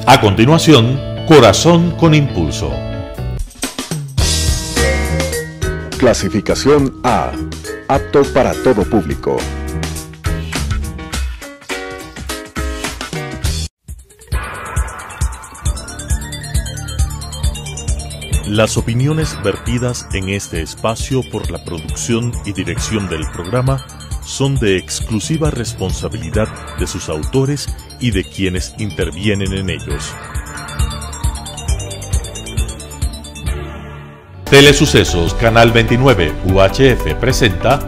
A continuación, Corazón con Impulso. Clasificación A. Apto para todo público. Las opiniones vertidas en este espacio por la producción y dirección del programa son de exclusiva responsabilidad de sus autores y de quienes intervienen en ellos. Telesucesos Canal 29 UHF presenta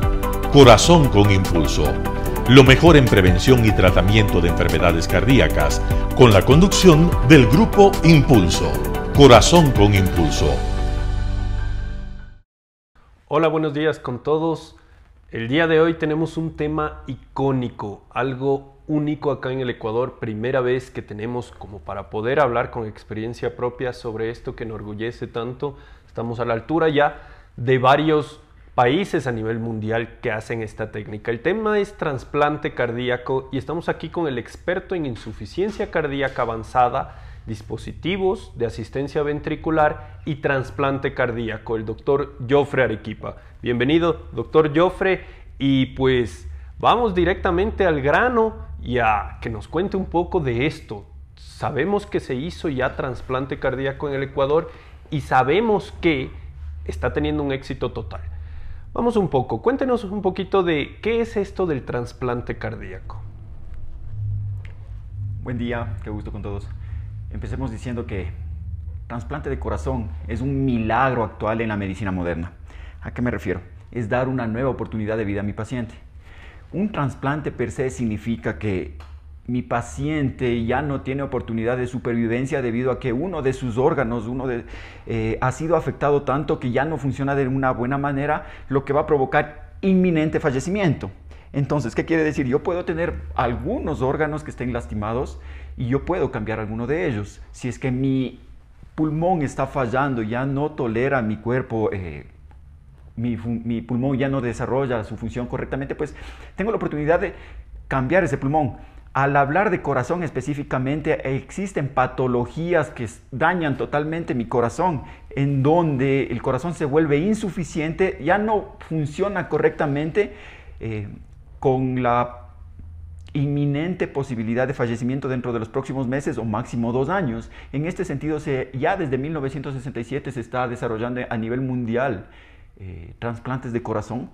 Corazón con Impulso, lo mejor en prevención y tratamiento de enfermedades cardíacas, con la conducción del Grupo Impulso. Corazón con Impulso. Hola, buenos días con todos. El día de hoy tenemos un tema icónico, algo único acá en el Ecuador, primera vez que tenemos como para poder hablar con experiencia propia sobre esto que enorgullece tanto. Estamos a la altura ya de varios países a nivel mundial que hacen esta técnica. El tema es trasplante cardíaco y estamos aquí con el experto en insuficiencia cardíaca avanzada, dispositivos de asistencia ventricular y trasplante cardíaco, el doctor Jofre Arequipa. Bienvenido, doctor Jofre, y pues vamos directamente al grano y a que nos cuente un poco de esto. Sabemos que se hizo ya trasplante cardíaco en el Ecuador y sabemos que está teniendo un éxito total. Vamos un poco, cuéntenos un poquito de qué es esto del trasplante cardíaco. Buen día, qué gusto con todos. Empecemos diciendo que trasplante de corazón es un milagro actual en la medicina moderna. ¿A qué me refiero? Es dar una nueva oportunidad de vida a mi paciente. Un trasplante per se significa que mi paciente ya no tiene oportunidad de supervivencia debido a que uno de sus órganos ha sido afectado tanto que ya no funciona de una buena manera, lo que va a provocar inminente fallecimiento. Entonces, ¿qué quiere decir? Yo puedo tener algunos órganos que estén lastimados y yo puedo cambiar alguno de ellos. Si es que mi pulmón está fallando, ya no tolera mi cuerpo, mi pulmón ya no desarrolla su función correctamente, pues tengo la oportunidad de cambiar ese pulmón. Al hablar de corazón específicamente, existen patologías que dañan totalmente mi corazón, en donde el corazón se vuelve insuficiente, ya no funciona correctamente, con la inminente posibilidad de fallecimiento dentro de los próximos meses o máximo 2 años. En este sentido, ya desde 1967 se está desarrollando a nivel mundial trasplantes de corazón.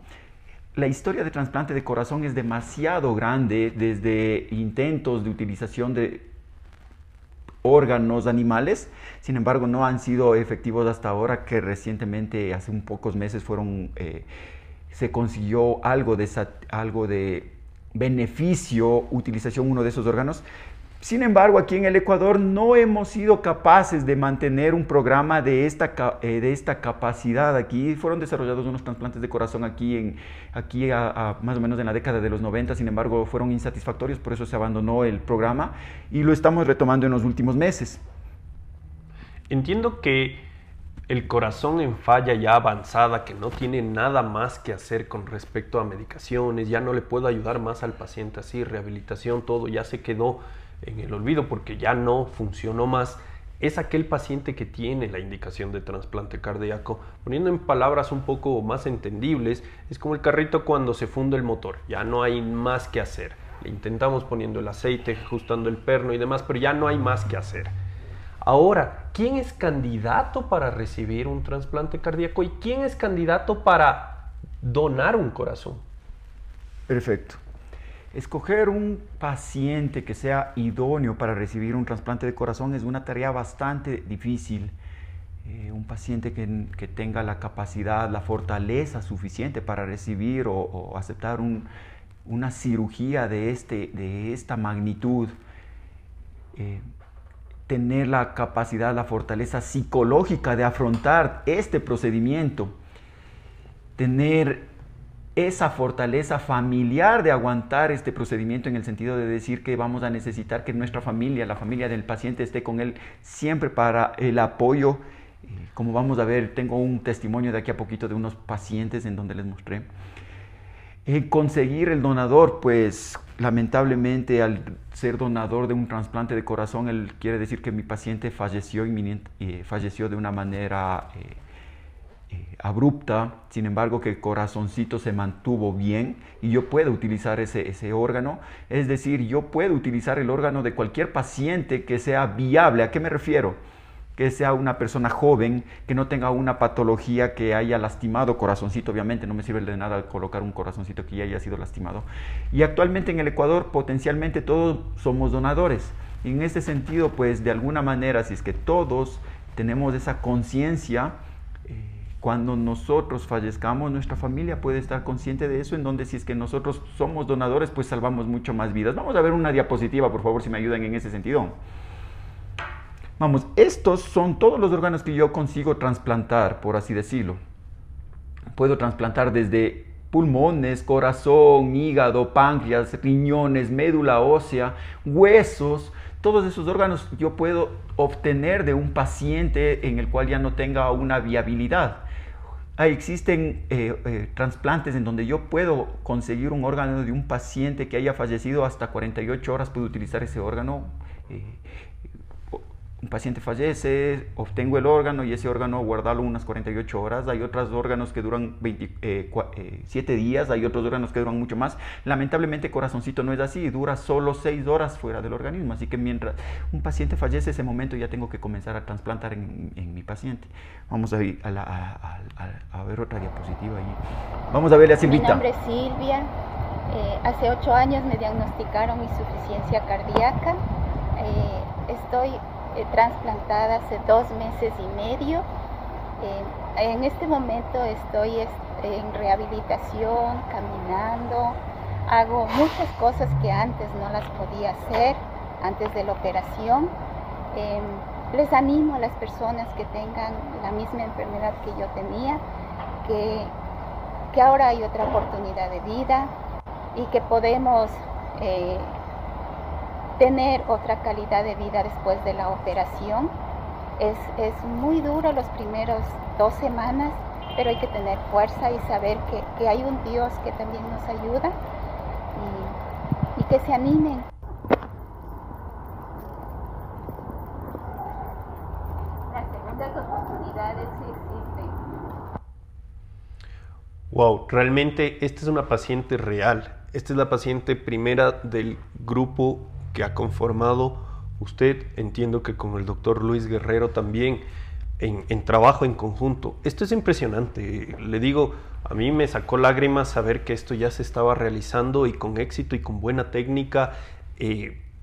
La historia de trasplante de corazón es demasiado grande, desde intentos de utilización de órganos animales, sin embargo no han sido efectivos hasta ahora, que recientemente, hace un pocos meses, se consiguió algo de beneficio utilización uno de esos órganos. Sin embargo, aquí en el Ecuador no hemos sido capaces de mantener un programa de esta capacidad. Aquí fueron desarrollados unos trasplantes de corazón aquí más o menos en la década de los 90, sin embargo fueron insatisfactorios, por eso se abandonó el programa y lo estamos retomando en los últimos meses. Entiendo que el corazón en falla ya avanzada, que no tiene nada más que hacer con respecto a medicaciones, ya no le puedo ayudar más al paciente así, rehabilitación, todo ya se quedó en el olvido porque ya no funcionó más, es aquel paciente que tiene la indicación de trasplante cardíaco. Poniendo en palabras un poco más entendibles, es como el carrito cuando se funde el motor, ya no hay más que hacer. Le intentamos poniendo el aceite, ajustando el perno y demás, pero ya no hay más que hacer. Ahora, ¿quién es candidato para recibir un trasplante cardíaco y quién es candidato para donar un corazón? Perfecto. Escoger un paciente que sea idóneo para recibir un trasplante de corazón es una tarea bastante difícil. Un paciente que tenga la capacidad, la fortaleza suficiente para recibir o aceptar una cirugía de esta magnitud. Tener la capacidad, la fortaleza psicológica de afrontar este procedimiento. Tener esa fortaleza familiar de aguantar este procedimiento, en el sentido de decir que vamos a necesitar que nuestra familia, la familia del paciente, esté con él siempre para el apoyo. Como vamos a ver, tengo un testimonio de aquí a poquito de unos pacientes en donde les mostré. Conseguir el donador, pues lamentablemente al ser donador de un trasplante de corazón, él quiere decir que mi paciente falleció, falleció de una manera abrupta. Sin embargo, que el corazoncito se mantuvo bien y yo puedo utilizar ese órgano. Es decir, yo puedo utilizar el órgano de cualquier paciente que sea viable. ¿A qué me refiero? Que sea una persona joven, que no tenga una patología que haya lastimado corazoncito. Obviamente no me sirve de nada colocar un corazoncito que ya haya sido lastimado. Y actualmente en el Ecuador potencialmente todos somos donadores. Y en este sentido, pues de alguna manera, si es que todos tenemos esa conciencia, cuando nosotros fallezcamos, nuestra familia puede estar consciente de eso, en donde si es que nosotros somos donadores, pues salvamos mucho más vidas. Vamos a ver una diapositiva, por favor, si me ayudan en ese sentido. Vamos, estos son todos los órganos que yo consigo trasplantar, por así decirlo. Puedo trasplantar desde pulmones, corazón, hígado, páncreas, riñones, médula ósea, huesos. Todos esos órganos yo puedo obtener de un paciente en el cual ya no tenga una viabilidad. Existen trasplantes en donde yo puedo conseguir un órgano de un paciente que haya fallecido hasta 48 horas, puedo utilizar ese órgano. Un paciente fallece, obtengo el órgano y ese órgano guardarlo unas 48 horas. Hay otros órganos que duran 7 días, hay otros órganos que duran mucho más. Lamentablemente corazoncito no es así, dura solo 6 horas fuera del organismo. Así que mientras un paciente fallece, ese momento ya tengo que comenzar a trasplantar en mi paciente. Vamos a ver, a ver otra diapositiva ahí. Vamos a verle a Silvita. Mi nombre es Silvia. Hace 8 años me diagnosticaron insuficiencia cardíaca. Estoy trasplantada hace 2 meses y medio. En este momento estoy en rehabilitación, caminando, hago muchas cosas que antes no las podía hacer, antes de la operación. Les animo a las personas que tengan la misma enfermedad que yo tenía, que ahora hay otra oportunidad de vida y que podemos tener otra calidad de vida después de la operación. Es muy duro los primeros 2 semanas, pero hay que tener fuerza y saber que hay un Dios que también nos ayuda y que se animen. Las segundas oportunidades sí existen. Wow, realmente esta es una paciente real. Esta es la paciente primera del grupo que ha conformado usted, entiendo que con el doctor Luis Guerrero también, en trabajo en conjunto. Esto es impresionante, le digo, a mí me sacó lágrimas saber que esto ya se estaba realizando y con éxito y con buena técnica,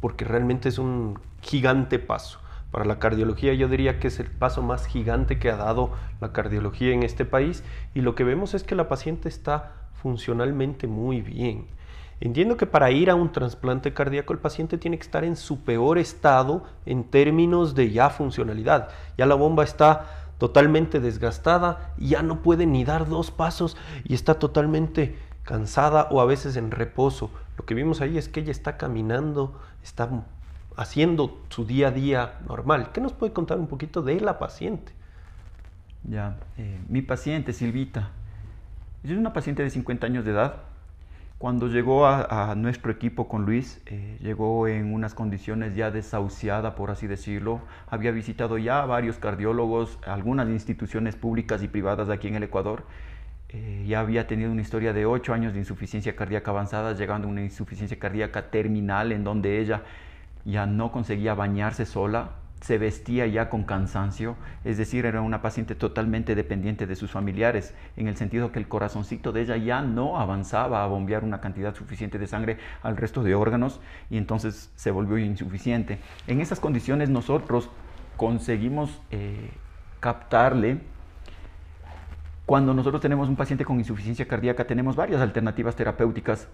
porque realmente es un gigante paso. Para la cardiología yo diría que es el paso más gigante que ha dado la cardiología en este país, y lo que vemos es que la paciente está funcionalmente muy bien. Entiendo que para ir a un trasplante cardíaco el paciente tiene que estar en su peor estado en términos de ya funcionalidad. Ya la bomba está totalmente desgastada y ya no puede ni dar 2 pasos y está totalmente cansada o a veces en reposo. Lo que vimos ahí es que ella está caminando, está haciendo su día a día normal. ¿Qué nos puede contar un poquito de la paciente? Ya, mi paciente Silvita es una paciente de 50 años de edad. Cuando llegó a nuestro equipo con Luis, llegó en unas condiciones ya desahuciada, por así decirlo. Había visitado ya varios cardiólogos, algunas instituciones públicas y privadas aquí en el Ecuador. Ya había tenido una historia de 8 años de insuficiencia cardíaca avanzada, llegando a una insuficiencia cardíaca terminal, en donde ella ya no conseguía bañarse sola, se vestía ya con cansancio, es decir, era una paciente totalmente dependiente de sus familiares, en el sentido que el corazoncito de ella ya no avanzaba a bombear una cantidad suficiente de sangre al resto de órganos y entonces se volvió insuficiente. En esas condiciones nosotros conseguimos captarle. Cuando nosotros tenemos un paciente con insuficiencia cardíaca, tenemos varias alternativas terapéuticas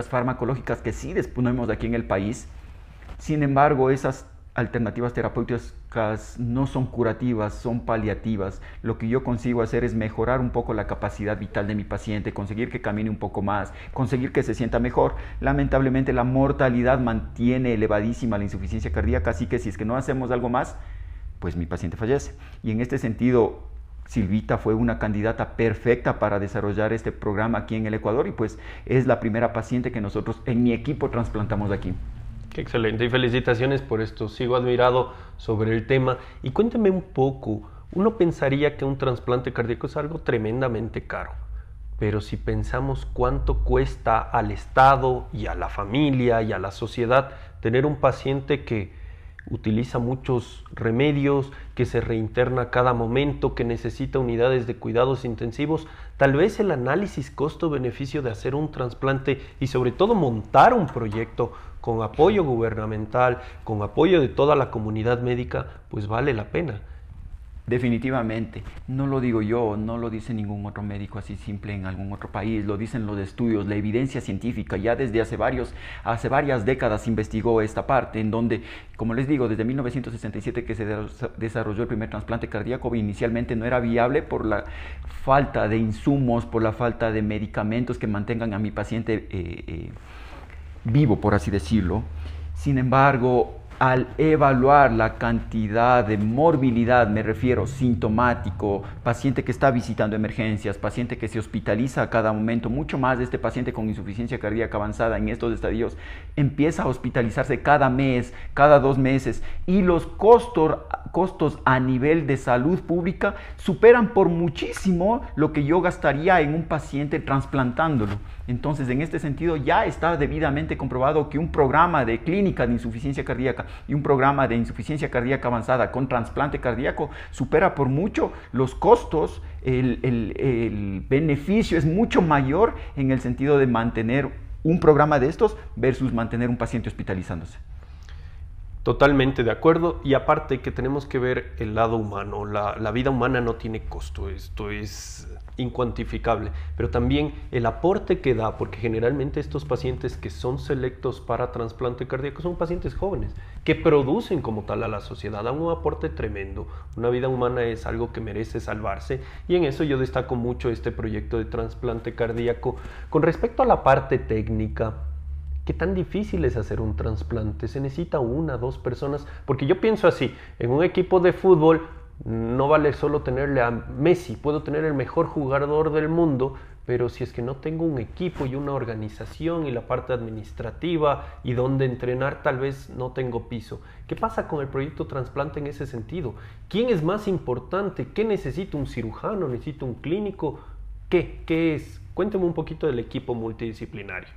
farmacológicas que sí disponemos aquí en el país. Sin embargo, esas alternativas terapéuticas no son curativas, son paliativas. Lo que yo consigo hacer es mejorar un poco la capacidad vital de mi paciente, conseguir que camine un poco más, conseguir que se sienta mejor. Lamentablemente la mortalidad mantiene elevadísima la insuficiencia cardíaca, así que si es que no hacemos algo más, pues mi paciente fallece. Y en este sentido, Silvita fue una candidata perfecta para desarrollar este programa aquí en el Ecuador y pues es la primera paciente que nosotros en mi equipo trasplantamos aquí. Qué excelente y felicitaciones por esto. Sigo admirado sobre el tema. Y cuénteme un poco, uno pensaría que un trasplante cardíaco es algo tremendamente caro, pero si pensamos cuánto cuesta al Estado y a la familia y a la sociedad tener un paciente que utiliza muchos remedios, que se reinterna a cada momento, que necesita unidades de cuidados intensivos, tal vez el análisis costo-beneficio de hacer un trasplante y sobre todo montar un proyecto con apoyo gubernamental, con apoyo de toda la comunidad médica, pues vale la pena. Definitivamente, no lo digo yo, no lo dice ningún otro médico así simple en algún otro país, lo dicen los estudios, la evidencia científica, ya desde hace varias décadas se investigó esta parte, en donde, como les digo, desde 1967 que se desarrolló el primer trasplante cardíaco, inicialmente no era viable por la falta de insumos, por la falta de medicamentos que mantengan a mi paciente vivo, por así decirlo. Sin embargo, al evaluar la cantidad de morbilidad, me refiero sintomático, paciente que está visitando emergencias, paciente que se hospitaliza a cada momento, mucho más de este paciente con insuficiencia cardíaca avanzada en estos estadios, empieza a hospitalizarse cada mes, cada 2 meses, y los costos a nivel de salud pública superan por muchísimo lo que yo gastaría en un paciente trasplantándolo. Entonces, en este sentido, ya está debidamente comprobado que un programa de clínica de insuficiencia cardíaca y un programa de insuficiencia cardíaca avanzada con trasplante cardíaco supera por mucho los costos, el beneficio es mucho mayor en el sentido de mantener un programa de estos versus mantener un paciente hospitalizándose. Totalmente de acuerdo, y aparte que tenemos que ver el lado humano, la vida humana no tiene costo, esto es incuantificable, pero también el aporte que da, porque generalmente estos pacientes que son selectos para trasplante cardíaco son pacientes jóvenes, que producen como tal a la sociedad, dan un aporte tremendo. Una vida humana es algo que merece salvarse, y en eso yo destaco mucho este proyecto de trasplante cardíaco. Con respecto a la parte técnica, ¿qué tan difícil es hacer un trasplante? ¿Se necesita 1 o 2 personas? Porque yo pienso así, en un equipo de fútbol no vale solo tenerle a Messi, puedo tener el mejor jugador del mundo, pero si es que no tengo un equipo y una organización y la parte administrativa y donde entrenar, tal vez no tengo piso. ¿Qué pasa con el proyecto trasplante en ese sentido? ¿Quién es más importante? ¿Qué necesita un cirujano? ¿Necesita un clínico? ¿Qué es? Cuénteme un poquito del equipo multidisciplinario.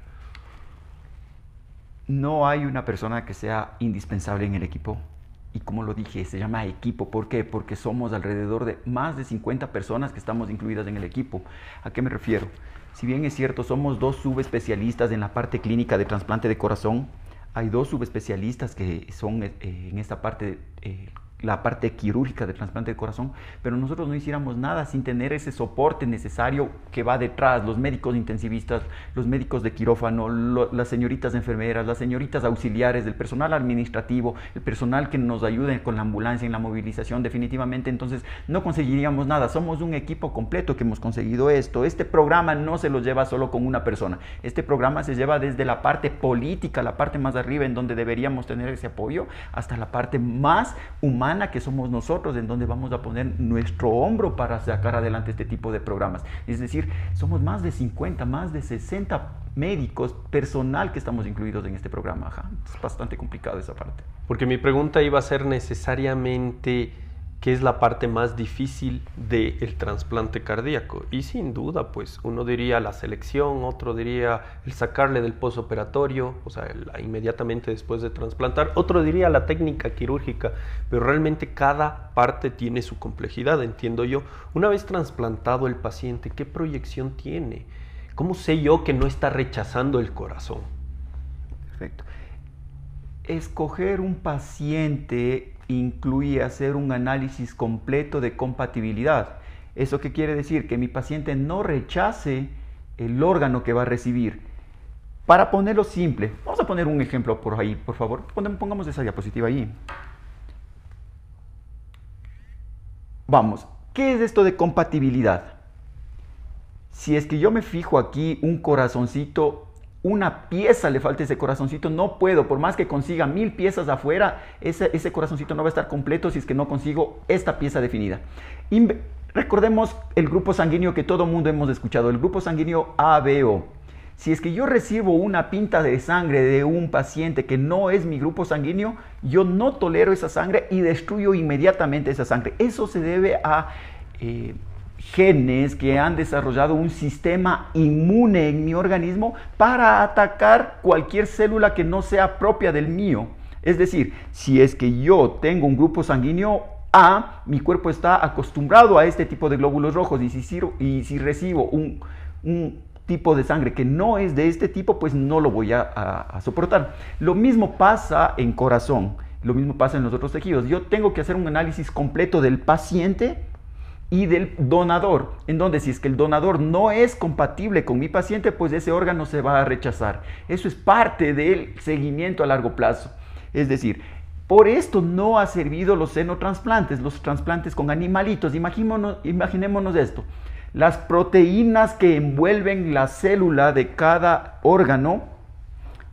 No hay una persona que sea indispensable en el equipo. Y como lo dije, se llama equipo. ¿Por qué? Porque somos alrededor de más de 50 personas que estamos incluidas en el equipo. ¿A qué me refiero? Si bien es cierto, somos 2 subespecialistas en la parte clínica de trasplante de corazón, hay 2 subespecialistas que son en esta parte, la parte quirúrgica de trasplante de corazón, pero nosotros no hiciéramos nada sin tener ese soporte necesario que va detrás, los médicos intensivistas, los médicos de quirófano, las señoritas enfermeras, las señoritas auxiliares, el personal administrativo, el personal que nos ayude con la ambulancia en la movilización, definitivamente entonces no conseguiríamos nada. Somos un equipo completo que hemos conseguido esto. Este programa no se lo lleva solo con una persona, este programa se lleva desde la parte política, la parte más arriba en donde deberíamos tener ese apoyo, hasta la parte más humana que somos nosotros, en donde vamos a poner nuestro hombro para sacar adelante este tipo de programas. Es decir, somos más de 50, más de 60 médicos, personal que estamos incluidos en este programa. Es bastante complicado esa parte. Porque mi pregunta iba a ser necesariamente ¿qué es la parte más difícil del trasplante cardíaco? Y sin duda, pues uno diría la selección, otro diría el sacarle del postoperatorio, o sea, inmediatamente después de trasplantar, otro diría la técnica quirúrgica, pero realmente cada parte tiene su complejidad, entiendo yo. Una vez trasplantado el paciente, ¿qué proyección tiene? ¿Cómo sé yo que no está rechazando el corazón? Perfecto. Escoger un paciente incluye hacer un análisis completo de compatibilidad. ¿Eso qué quiere decir? Que mi paciente no rechace el órgano que va a recibir. Para ponerlo simple, vamos a poner un ejemplo por ahí, por favor. Pongamos esa diapositiva ahí. Vamos, ¿qué es esto de compatibilidad? Si es que yo me fijo aquí un corazoncito, una pieza le falta a ese corazoncito, no puedo, por más que consiga 1000 piezas afuera, ese corazoncito no va a estar completo si es que no consigo esta pieza definida. Recordemos el grupo sanguíneo que todo mundo hemos escuchado, el grupo sanguíneo ABO. Si es que yo recibo una pinta de sangre de un paciente que no es mi grupo sanguíneo, yo no tolero esa sangre y destruyo inmediatamente esa sangre. Eso se debe a genes que han desarrollado un sistema inmune en mi organismo para atacar cualquier célula que no sea propia del mío. Es decir, si es que yo tengo un grupo sanguíneo A, mi cuerpo está acostumbrado a este tipo de glóbulos rojos, y si recibo un tipo de sangre que no es de este tipo, pues no lo voy a soportar. Lo mismo pasa en corazón, lo mismo pasa en los otros tejidos. Yo tengo que hacer un análisis completo del paciente y del donador, en donde si es que el donador no es compatible con mi paciente, pues ese órgano se va a rechazar. Eso es parte del seguimiento a largo plazo. Es decir, por esto no ha servido los xenotransplantes, los trasplantes con animalitos. Imaginémonos esto. Las proteínas que envuelven la célula de cada órgano,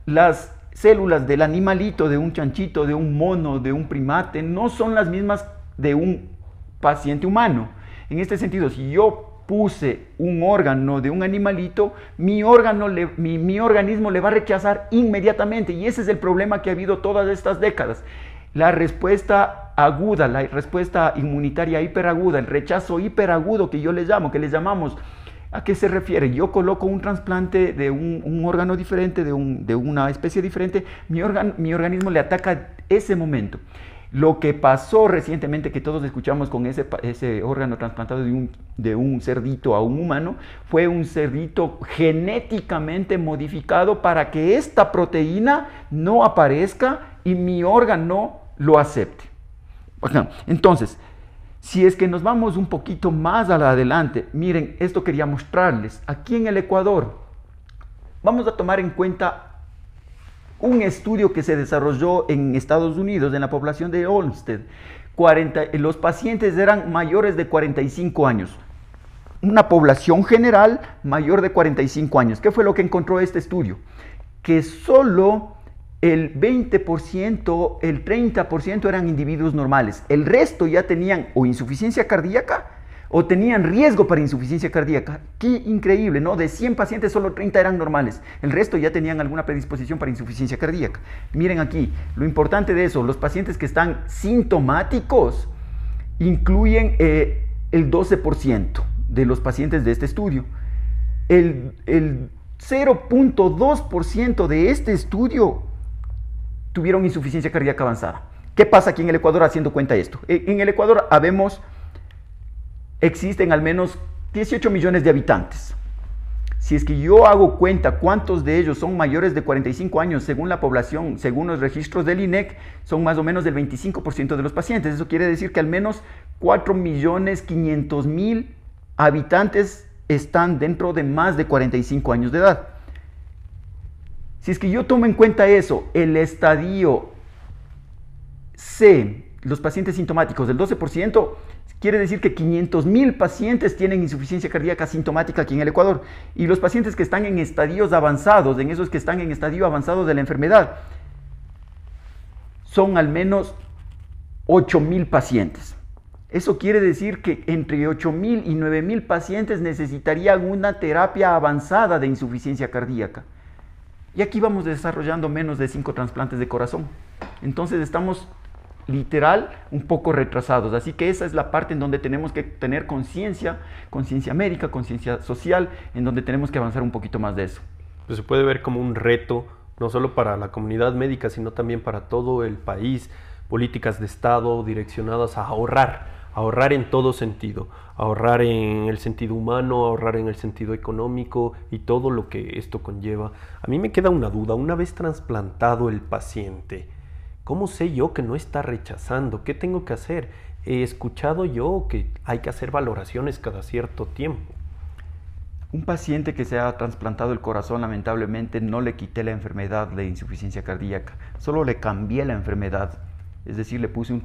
las células del animalito, de un chanchito, de un mono, de un primate, no son las mismas de un paciente humano. En este sentido, si yo puse un órgano de un animalito, mi organismo le va a rechazar inmediatamente, y ese es el problema que ha habido todas estas décadas. La respuesta aguda, la respuesta inmunitaria hiperaguda, el rechazo hiperagudo que yo les llamo, que les llamamos, ¿a qué se refiere? Yo coloco un trasplante de un órgano diferente, de una especie diferente, mi organismo le ataca ese momento. Lo que pasó recientemente, que todos escuchamos con ese órgano trasplantado de un cerdito a un humano, fue un cerdito genéticamente modificado para que esta proteína no aparezca y mi órgano lo acepte. Entonces, si es que nos vamos un poquito más adelante, miren, esto quería mostrarles. Aquí en el Ecuador, vamos a tomar en cuenta un estudio que se desarrolló en Estados Unidos, en la población de Olmsted. Los pacientes eran mayores de 45 años. Una población general mayor de 45 años. ¿Qué fue lo que encontró este estudio? Que solo el 20%, el 30% eran individuos normales. El resto ya tenían o insuficiencia cardíaca o tenían riesgo para insuficiencia cardíaca. Qué increíble, ¿no? De 100 pacientes, solo 30 eran normales. El resto ya tenían alguna predisposición para insuficiencia cardíaca. Miren aquí, lo importante de eso, los pacientes que están sintomáticos incluyen el 12% de los pacientes de este estudio. El 0.2% de este estudio tuvieron insuficiencia cardíaca avanzada. ¿Qué pasa aquí en el Ecuador haciendo cuenta de esto? En el Ecuador existen al menos 18 millones de habitantes. Si es que yo hago cuenta cuántos de ellos son mayores de 45 años, según la población, según los registros del INEC, son más o menos del 25% de los pacientes. Eso quiere decir que al menos 4.500.000 habitantes están dentro de más de 45 años de edad. Si es que yo tomo en cuenta eso, el estadio C, los pacientes sintomáticos del 12%, quiere decir que 500.000 pacientes tienen insuficiencia cardíaca sintomática aquí en el Ecuador. Y los pacientes que están en estadios avanzados, en esos que están en estadio avanzado de la enfermedad, son al menos 8.000 pacientes. Eso quiere decir que entre 8.000 y 9.000 pacientes necesitarían una terapia avanzada de insuficiencia cardíaca. Y aquí vamos desarrollando menos de 5 trasplantes de corazón. Entonces estamos literal un poco retrasados. Así que esa es la parte en donde tenemos que tener conciencia médica, conciencia social, en donde tenemos que avanzar un poquito más de eso. Pues se puede ver como un reto, no solo para la comunidad médica, sino también para todo el país, políticas de Estado direccionadas a ahorrar en todo sentido, ahorrar en el sentido humano, ahorrar en el sentido económico y todo lo que esto conlleva. A mí me queda una duda, una vez trasplantado el paciente, ¿cómo sé yo que no está rechazando? ¿Qué tengo que hacer? He escuchado yo que hay que hacer valoraciones cada cierto tiempo. Un paciente que se ha trasplantado el corazón, lamentablemente, no le quité la enfermedad de insuficiencia cardíaca, solo le cambié la enfermedad. Es decir, le puse un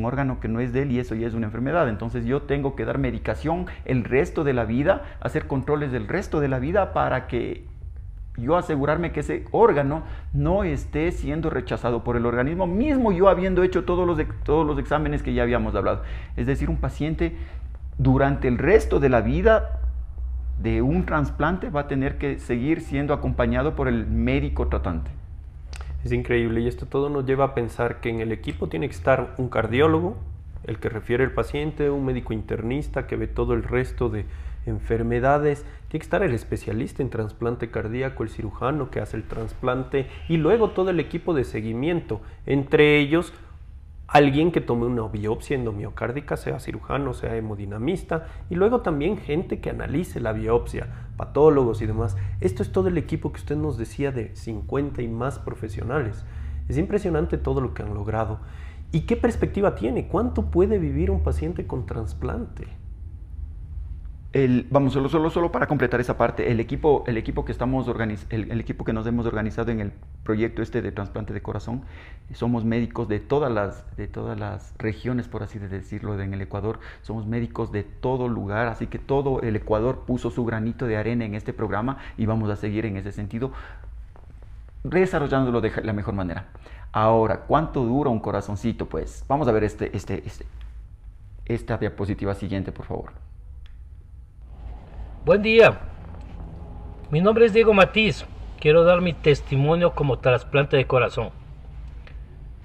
órgano que no es de él y eso ya es una enfermedad. Entonces yo tengo que dar medicación el resto de la vida, hacer controles del resto de la vida para que yo asegurarme que ese órgano no esté siendo rechazado por el organismo, mismo yo habiendo hecho todos los exámenes que ya habíamos hablado. Es decir, un paciente durante el resto de la vida de un trasplante va a tener que seguir siendo acompañado por el médico tratante. Es increíble, y esto todo nos lleva a pensar que en el equipo tiene que estar un cardiólogo, el que refiere al paciente, un médico internista que ve todo el resto de enfermedades, tiene que estar el especialista en trasplante cardíaco, el cirujano que hace el trasplante, y luego todo el equipo de seguimiento, entre ellos alguien que tome una biopsia endomiocárdica, sea cirujano, sea hemodinamista, y luego también gente que analice la biopsia, patólogos y demás. Esto es todo el equipo que usted nos decía de 50 y más profesionales. Es impresionante todo lo que han logrado. ¿Y qué perspectiva tiene? ¿Cuánto puede vivir un paciente con trasplante? Solo para completar esa parte, el equipo que el equipo que nos hemos organizado en el proyecto de trasplante de corazón, somos médicos de todas las regiones, por así decirlo, en el Ecuador. Somos médicos de todo lugar, así que todo el Ecuador puso su granito de arena en este programa y vamos a seguir en ese sentido, desarrollándolo de la mejor manera. Ahora, ¿cuánto dura un corazoncito? Pues vamos a ver esta diapositiva siguiente, por favor. Buen día, mi nombre es Diego Matiz, quiero dar mi testimonio como trasplante de corazón.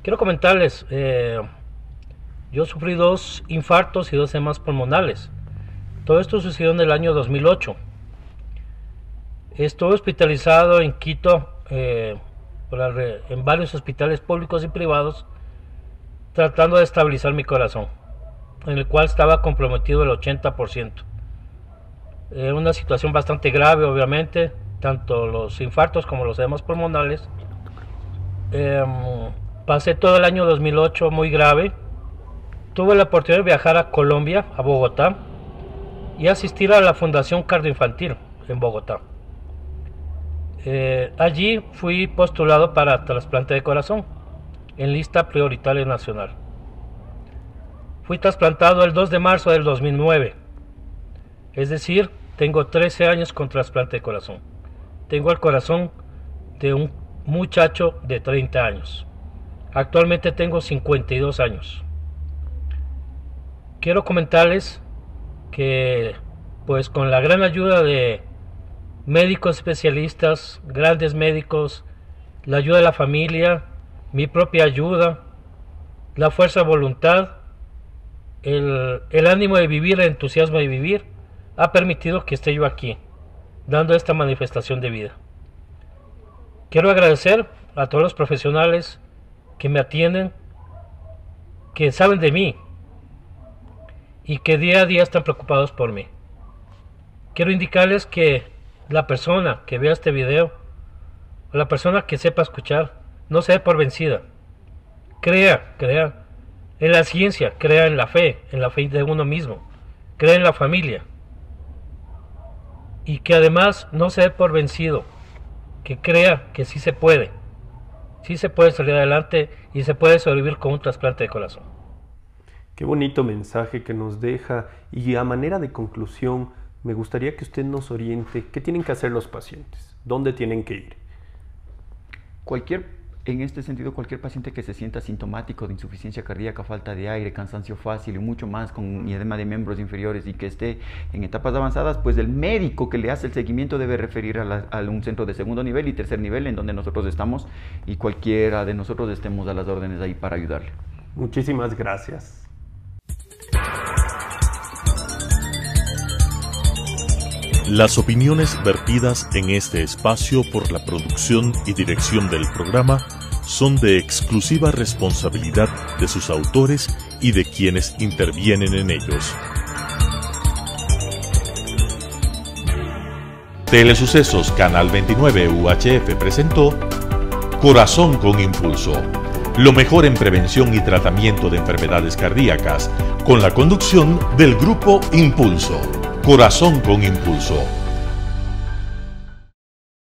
Quiero comentarles, yo sufrí 2 infartos y 2 edemas pulmonales. Todo esto sucedió en el año 2008. Estuve hospitalizado en Quito, en varios hospitales públicos y privados, tratando de estabilizar mi corazón, en el cual estaba comprometido el 80%. Una situación bastante grave, obviamente, tanto los infartos como los edemas pulmonales. Pasé todo el año 2008 muy grave. Tuve la oportunidad de viajar a Colombia, a Bogotá, y asistir a la Fundación Cardioinfantil en Bogotá. Allí fui postulado para trasplante de corazón en lista prioritaria nacional. Fui trasplantado el 2 de marzo del 2009, es decir, tengo 13 años con trasplante de corazón. Tengo el corazón de un muchacho de 30 años. Actualmente tengo 52 años. Quiero comentarles que, pues, con la gran ayuda de médicos especialistas, grandes médicos, la ayuda de la familia, mi propia ayuda, la fuerza de voluntad, el ánimo de vivir, el entusiasmo de vivir, ha permitido que esté yo aquí, dando esta manifestación de vida. Quiero agradecer a todos los profesionales que me atienden, que saben de mí y que día a día están preocupados por mí. Quiero indicarles que la persona que vea este video, o la persona que sepa escuchar, no se dé por vencida. Crea en la ciencia, crea en la fe de uno mismo, crea en la familia. Y que además no se dé por vencido, que crea que sí se puede salir adelante y se puede sobrevivir con un trasplante de corazón. Qué bonito mensaje que nos deja, y a manera de conclusión me gustaría que usted nos oriente qué tienen que hacer los pacientes, dónde tienen que ir. En este sentido, cualquier paciente que se sienta sintomático de insuficiencia cardíaca, falta de aire, cansancio fácil y mucho más, con edema de miembros inferiores y que esté en etapas avanzadas, pues el médico que le hace el seguimiento debe referir a un centro de segundo nivel y tercer nivel en donde nosotros estamos, y cualquiera de nosotros estemos a las órdenes ahí para ayudarle. Muchísimas gracias. Las opiniones vertidas en este espacio por la producción y dirección del programa son de exclusiva responsabilidad de sus autores y de quienes intervienen en ellos. Telesucesos Canal 29 UHF presentó Corazón con Impulso, lo mejor en prevención y tratamiento de enfermedades cardíacas, con la conducción del Grupo Impulso. Corazón con Impulso.